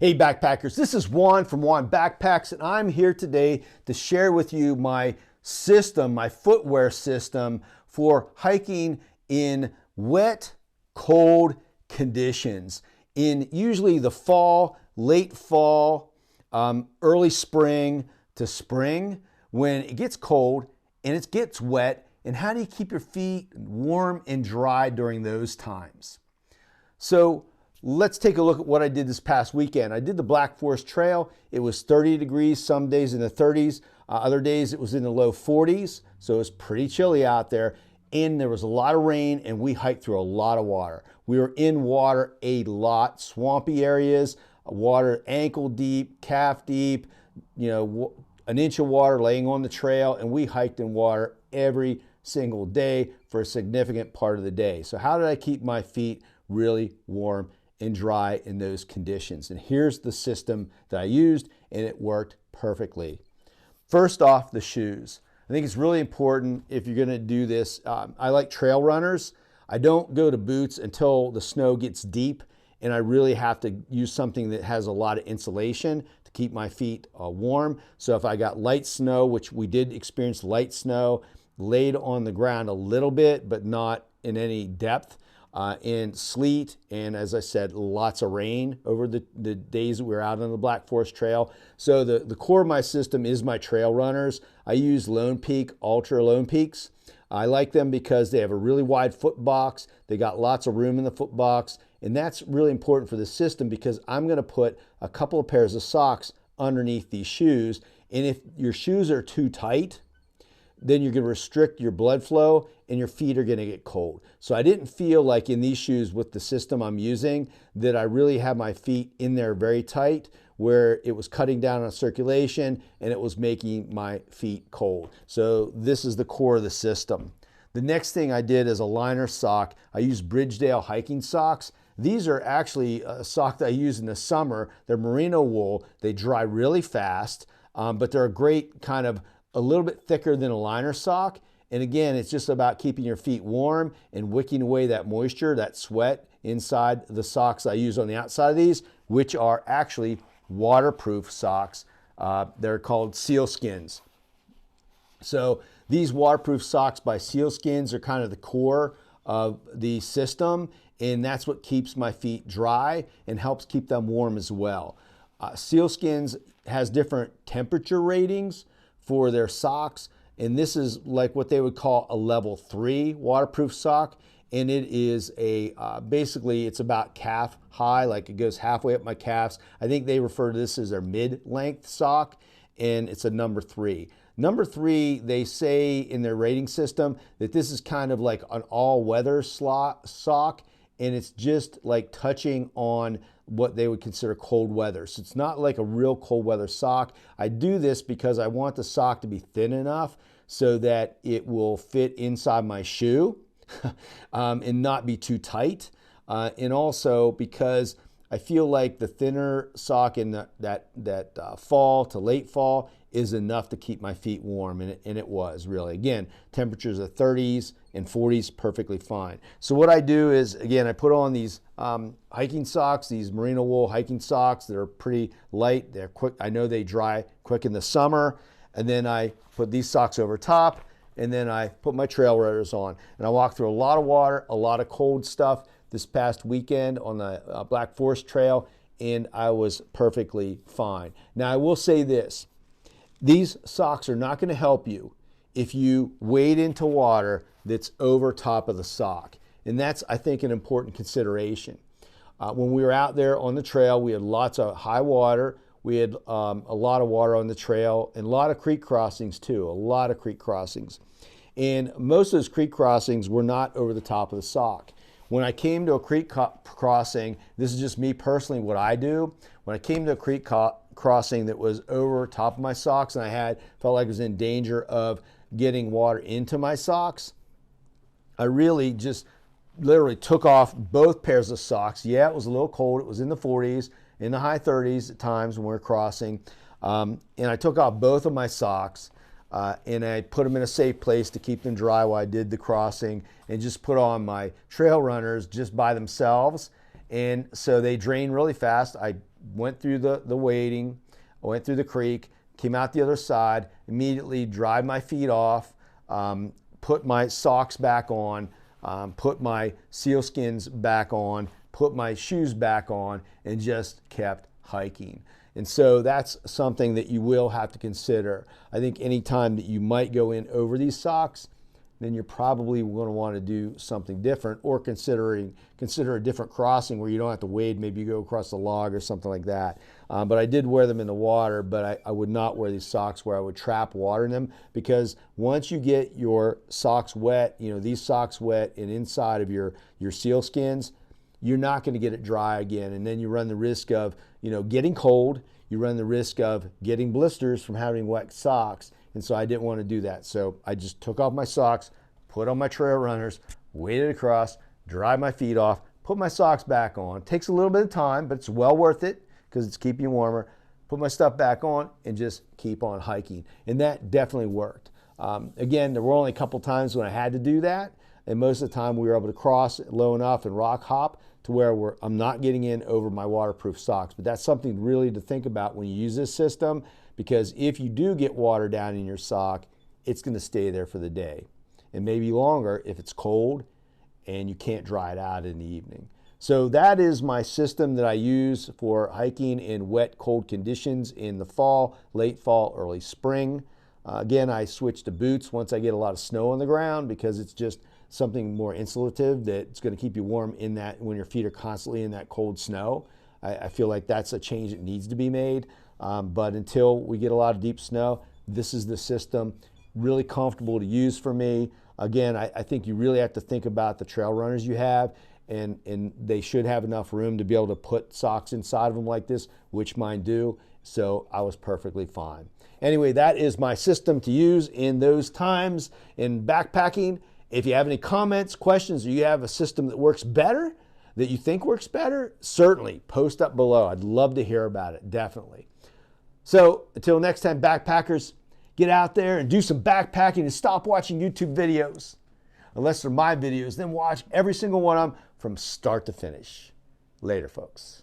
Hey backpackers, this is Juan from Juan Backpacks, and I'm here today to share with you my system, my footwear system for hiking in wet, cold conditions. In usually the fall, late fall, early spring to spring, when it gets cold and it gets wet, and how do you keep your feet warm and dry during those times? So let's take a look at what I did this past weekend. I did the Black Forest Trail. It was 30 degrees, some days in the 30s. Other days it was in the low 40s, so it was pretty chilly out there. And there was a lot of rain, and we hiked through a lot of water. We were in water a lot, swampy areas, water ankle deep, calf deep, an inch of water laying on the trail, and we hiked in water every single day for a significant part of the day. So how did I keep my feet really warm and dry in those conditions? And here's the system that I used, and it worked perfectly. First off, the shoes. I think it's really important if you're going to do this. I like trail runners. I don't go to boots until the snow gets deep, and I really have to use something that has a lot of insulation to keep my feet warm. So if I got light snow, which we did experience light snow, laid on the ground a little bit, but not in any depth, in sleet, and as I said, lots of rain over the days that we were out on the Black Forest Trail. So the core of my system is my trail runners. I use Lone Peak Ultra Lone Peaks. I like them because they have a really wide foot box. They got lots of room in the foot box, and that's really important for the system because I'm going to put a couple of pairs of socks underneath these shoes. And if your shoes are too tight, then you're going to restrict your blood flow and your feet are going to get cold. So I didn't feel like in these shoes with the system I'm using that I really had my feet in there very tight, where it was cutting down on circulation and it was making my feet cold. So this is the core of the system. The next thing I did is a liner sock. I used Bridgedale hiking socks. These are actually a sock that I use in the summer. They're merino wool. They dry really fast, but they're a great kind of a little bit thicker than a liner sock. And again, it's just about keeping your feet warm and wicking away that moisture, that sweat inside the socks I use on the outside of these, which are actually waterproof socks. They're called sealskins. So these waterproof socks by Sealskins are kind of the core of the system, and that's what keeps my feet dry and helps keep them warm as well. Sealskins has different temperature ratings for their socks, and this is like what they would call a level 3 waterproof sock, and it is a basically it's about calf high, like it goes halfway up my calves. I think they refer to this as their mid-length sock, and it's a number 3. Number 3, they say in their rating system that this is kind of like an all-weather sock, and it's just like touching on what they would consider cold weather. So it's not like a real cold weather sock. I do this because I want the sock to be thin enough so that it will fit inside my shoe and not be too tight. And also because I feel like the thinner sock in that fall to late fall is enough to keep my feet warm, and it was really. Again, temperatures of 30s and 40s, perfectly fine. So what I do is, again, I put on these hiking socks, these merino wool hiking socks that are pretty light. They're quick. I know they dry quick in the summer, and then I put these socks over top, and then I put my trail runners on. And I walked through a lot of water, a lot of cold stuff this past weekend on the Black Forest Trail, and I was perfectly fine. Now, I will say this. These socks are not going to help you if you wade into water that's over top of the sock. And that's, I think, an important consideration. When we were out there on the trail, we had lots of high water. We had a lot of water on the trail and a lot of creek crossings too, a lot of creek crossings. And most of those creek crossings were not over the top of the sock. When I came to a creek crossing, this is just me personally, what I do. When I came to a creek crossing that was over top of my socks and I felt like I was in danger of getting water into my socks, I really just literally took off both pairs of socks. Yeah, it was a little cold. It was in the 40s, in the high 30s at times when we were crossing. And I took off both of my socks and I put them in a safe place to keep them dry while I did the crossing, and just put on my trail runners just by themselves. And so they drain really fast. I went through the wading, I went through the creek, came out the other side, immediately dried my feet off, put my socks back on, put my sealskins back on, put my shoes back on, and just kept hiking. And so that's something that you will have to consider. I think anytime that you might go in over these socks, then you're probably going to want to do something different, or consider a different crossing where you don't have to wade. Maybe you go across the log or something like that. But I did wear them in the water, but I would not wear these socks where I would trap water in them, because once you get your socks wet, these socks wet and inside of your seal skins, you're not going to get it dry again. And then you run the risk of, getting cold. You run the risk of getting blisters from having wet socks. And so I didn't want to do that. So I just took off my socks, put on my trail runners, waded across, dried my feet off, put my socks back on. It takes a little bit of time, but it's well worth it because it's keeping you warmer. Put my stuff back on and just keep on hiking. And that definitely worked. Again, there were only a couple times when I had to do that. And most of the time we were able to cross low enough and rock hop to where I'm not getting in over my waterproof socks. But that's something really to think about when you use this system, because if you do get water down in your sock, it's going to stay there for the day, and maybe longer if it's cold and you can't dry it out in the evening. So that is my system that I use for hiking in wet, cold conditions in the fall, late fall, early spring. Again, I switch to boots once I get a lot of snow on the ground, because it's just something more insulative that's going to keep you warm in that when your feet are constantly in that cold snow. I feel like that's a change that needs to be made. But until we get a lot of deep snow, this is the system. Really comfortable to use for me. Again, I think you really have to think about the trail runners you have, and they should have enough room to be able to put socks inside of them like this, which mine do. So I was perfectly fine. Anyway, that is my system to use in those times in backpacking. If you have any comments, questions, or you have a system that works better, that you think works better, certainly post up below. I'd love to hear about it, definitely. So until next time, backpackers, get out there and do some backpacking and stop watching YouTube videos. Unless they're my videos, then watch every single one of them from start to finish. Later, folks.